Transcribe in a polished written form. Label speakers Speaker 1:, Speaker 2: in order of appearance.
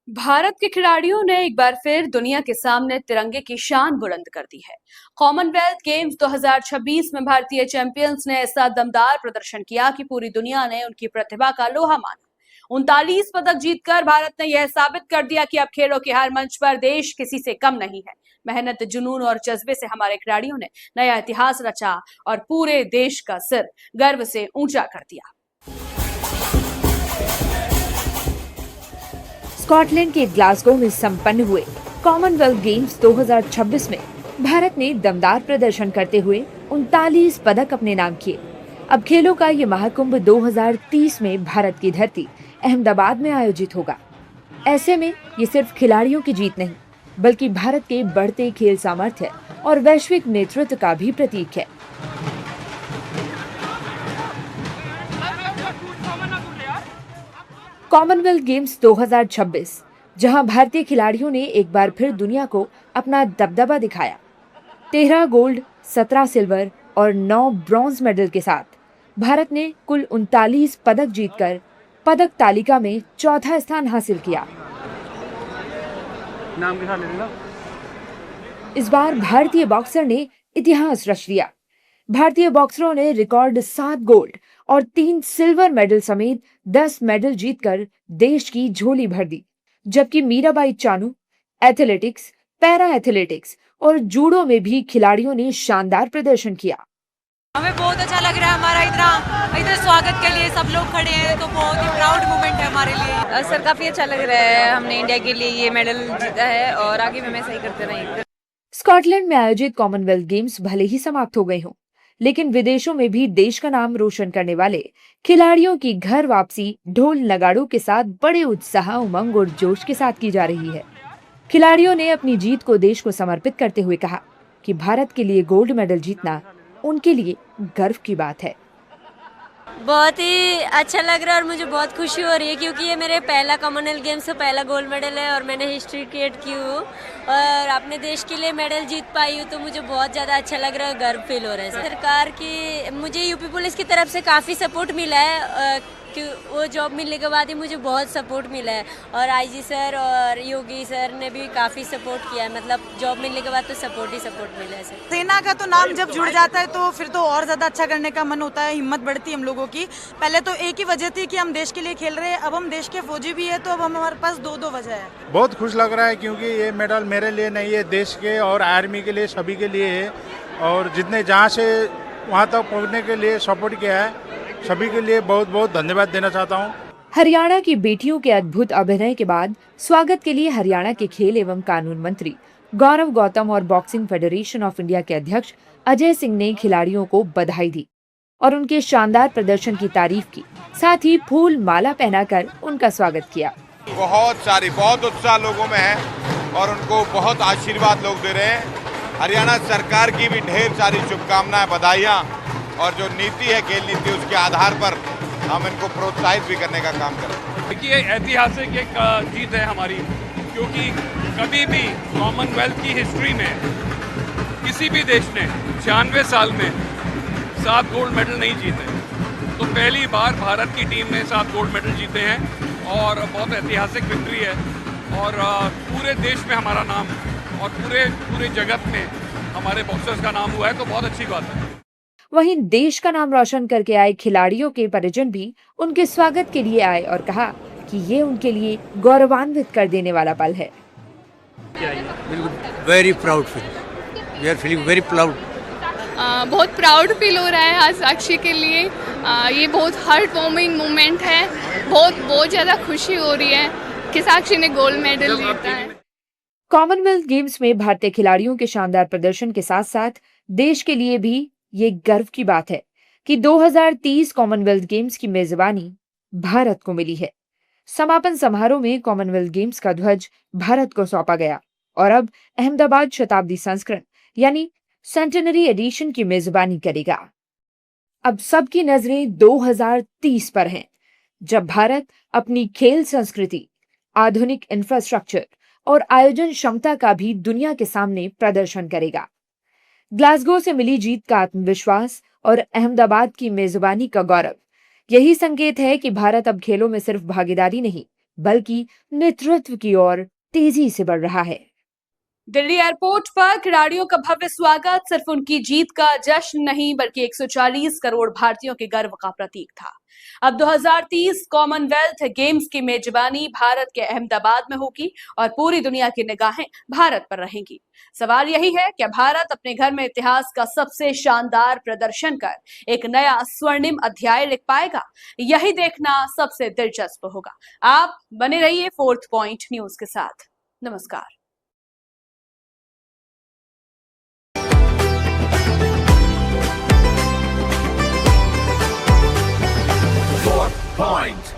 Speaker 1: भारत के खिलाड़ियों ने एक बार फिर दुनिया के सामने तिरंगे की शान बुलंद कर दी है। कॉमनवेल्थ गेम्स 2026 में भारतीय चैंपियंस ने ऐसा दमदार प्रदर्शन किया कि पूरी दुनिया ने उनकी प्रतिभा का लोहा माना। 39 पदक जीतकर भारत ने यह साबित कर दिया कि अब खेलों के हर मंच पर देश किसी से कम नहीं है। मेहनत, जुनून और जज्बे से हमारे खिलाड़ियों ने नया इतिहास रचा और पूरे देश का सिर गर्व से ऊंचा कर दिया।
Speaker 2: स्कॉटलैंड के ग्लासगो में संपन्न हुए कॉमनवेल्थ गेम्स 2026 में भारत ने दमदार प्रदर्शन करते हुए 39 पदक अपने नाम किए। अब खेलों का ये महाकुंभ 2030 में भारत की धरती अहमदाबाद में आयोजित होगा। ऐसे में ये सिर्फ खिलाड़ियों की जीत नहीं, बल्कि भारत के बढ़ते खेल सामर्थ्य और वैश्विक नेतृत्व का भी प्रतीक है। कॉमनवेल्थ गेम्स 2026, जहां भारतीय खिलाड़ियों ने एक बार फिर दुनिया को अपना दबदबा दिखाया। 13 गोल्ड, 17 सिल्वर और 9 ब्रॉन्ज मेडल के साथ भारत ने कुल 39 पदक जीतकर पदक तालिका में चौथा स्थान हासिल किया।
Speaker 3: नाम के साथ ले लेना।
Speaker 2: इस बार भारतीय बॉक्सर ने इतिहास रच दिया। भारतीय बॉक्सरों ने रिकॉर्ड 7 गोल्ड और 3 सिल्वर मेडल समेत 10 मेडल जीतकर देश की झोली भर दी, जबकि Mirabai Chanu athletics, para athletics और जूडो में भी खिलाड़ियों ने शानदार प्रदर्शन किया।
Speaker 4: हमें बहुत अच्छा लग रहा है। हमारा इधर स्वागत के लिए सब लोग खड़े हैं, तो बहुत ही प्राउड मोमेंट है हमारे लिए।
Speaker 5: सर काफी अच्छा लग रहा है, हमने इंडिया के लिए ये मेडल जीता है और आगे भी मैं सही करते रहेंगे।
Speaker 2: स्कॉटलैंड में आयोजित कॉमनवेल्थ गेम्स भले ही समाप्त हो गए हों, लेकिन विदेशों में भी देश का नाम रोशन करने वाले खिलाड़ियों की घर वापसी ढोल नगाड़ों के साथ बड़े उत्साह, उमंग और जोश के साथ की जा रही है। खिलाड़ियों ने अपनी जीत को देश को समर्पित करते हुए कहा कि भारत के लिए गोल्ड मेडल जीतना उनके लिए गर्व की बात है।
Speaker 4: बहुत ही अच्छा लग रहा है और मुझे बहुत खुशी हो रही है, क्योंकि ये मेरे पहला कॉमनवेल्थ गेम्स से पहला गोल्ड मेडल है और मैंने हिस्ट्री क्रिएट की हूँ और अपने देश के लिए मेडल जीत पाई हूँ, तो मुझे बहुत ज़्यादा अच्छा लग रहा है, गर्व फील हो रहा है। सरकार की मुझे यूपी पुलिस की तरफ से काफ़ी सपोर्ट मिला है कि वो जॉब मिलने के बाद ही मुझे बहुत सपोर्ट मिला है और आईजी सर और योगी सर ने भी काफ़ी सपोर्ट किया है। मतलब जॉब मिलने के बाद तो सपोर्ट ही सपोर्ट मिला है सर।
Speaker 6: सेना का तो नाम जब जुड़ जाता है तो फिर तो और ज़्यादा अच्छा करने का मन होता है, हिम्मत बढ़ती है हम लोगों की। पहले तो एक ही वजह थी कि हम देश के लिए खेल रहे हैं, अब हम देश के फौजी भी है, तो अब हमारे पास दो वजह है।
Speaker 7: बहुत खुश लग रहा है क्योंकि ये मेडल मेरे लिए नहीं है, देश के और आर्मी के लिए, सभी के लिए है। और जितने जहाँ से वहाँ तक पहुँचने के लिए सपोर्ट किया है, सभी के लिए बहुत बहुत धन्यवाद देना चाहता हूँ।
Speaker 2: हरियाणा की बेटियों के अद्भुत अभिनय के बाद स्वागत के लिए हरियाणा के खेल एवं कानून मंत्री गौरव गौतम और बॉक्सिंग फेडरेशन ऑफ इंडिया के अध्यक्ष अजय सिंह ने खिलाड़ियों को बधाई दी और उनके शानदार प्रदर्शन की तारीफ की, साथ ही फूल माला पहनाकर उनका स्वागत किया।
Speaker 8: बहुत उत्साह लोगों में है और उनको बहुत आशीर्वाद लोग दे रहे हैं। हरियाणा सरकार की भी ढेर सारी शुभकामनाएं, बधाइयाँ, और जो नीति है खेल नीति, उसके आधार पर हम इनको प्रोत्साहित भी करने का काम करें।
Speaker 3: देखिए, ऐतिहासिक एक जीत है हमारी, क्योंकि कभी भी कॉमनवेल्थ की हिस्ट्री में किसी भी देश ने 96 साल में 7 गोल्ड मेडल नहीं जीते। तो पहली बार भारत की टीम ने 7 गोल्ड मेडल जीते हैं और बहुत ऐतिहासिक विक्ट्री है और पूरे देश में हमारा नाम और पूरे जगत में हमारे बॉक्सर्स का नाम हुआ है, तो बहुत अच्छी बात है।
Speaker 2: वहीं देश का नाम रोशन करके आए खिलाड़ियों के परिजन भी उनके स्वागत के लिए आए और कहा कि ये उनके लिए गौरवान्वित कर देने वाला पल है।
Speaker 9: Very proud feel, we are feeling very proud.
Speaker 10: बहुत प्राउड फील हो रहा है आज साक्षी के लिए। ये बहुत हार्ट वार्मिंग मोमेंट है, बहुत ज़्यादा खुशी हो रही है कि साक्षी ने गोल्ड मेडल जीता है।
Speaker 2: कॉमनवेल्थ गेम्स में भारतीय खिलाड़ियों के शानदार प्रदर्शन के साथ साथ देश के लिए भी ये गर्व की बात है कि 2030 कॉमनवेल्थ गेम्स की मेजबानी भारत को मिली है। समापन समारोह में कॉमनवेल्थ गेम्स का ध्वज भारत को सौंपा गया और अब अहमदाबाद शताब्दी संस्करण यानी सेंटेनरी एडिशन की मेजबानी करेगा। अब सबकी नजरें 2030 पर हैं, जब भारत अपनी खेल संस्कृति, आधुनिक इंफ्रास्ट्रक्चर और आयोजन क्षमता का भी दुनिया के सामने प्रदर्शन करेगा। ग्लासगो से मिली जीत का आत्मविश्वास और अहमदाबाद की मेजबानी का गौरव, यही संकेत है कि भारत अब खेलों में सिर्फ भागीदारी नहीं, बल्कि नेतृत्व की ओर तेजी से बढ़ रहा है।
Speaker 1: दिल्ली एयरपोर्ट पर खिलाड़ियों का भव्य स्वागत सिर्फ उनकी जीत का जश्न नहीं बल्कि 140 करोड़ भारतीयों के गर्व का प्रतीक था। अब 2030 कॉमनवेल्थ गेम्स की मेजबानी भारत के अहमदाबाद में होगी और पूरी दुनिया की निगाहें भारत पर रहेंगी। सवाल यही है कि भारत अपने घर में इतिहास का सबसे शानदार प्रदर्शन कर एक नया स्वर्णिम अध्याय लिख पाएगा। यही देखना सबसे दिलचस्प होगा। आप बने रहिए फोर्थ पॉइंट न्यूज के साथ। नमस्कार।
Speaker 11: Point.